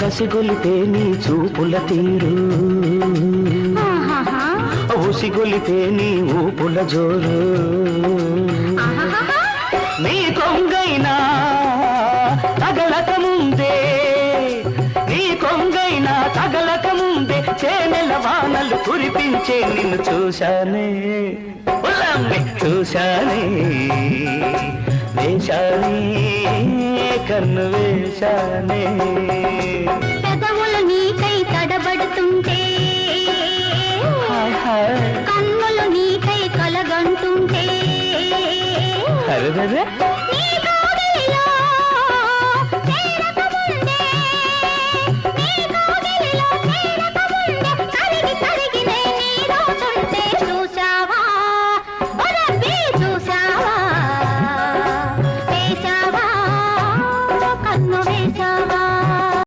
కసిగొలితే నీ చూపుల తీరు, ఊసిగొలితే నీ ఊపుల జోరు. నీ కొంగైనా తగలక ముందే, నీ కొంగైనా తగలక ముందే చేనెల వానలు కురిపించే నిన్ను చూశానే, చూశానే, వేశానే, కన్ను వేశానే. పెదవులు నీకై తడబడుతుంటే, కన్నులు నీకై కలగంటుంటే, అరే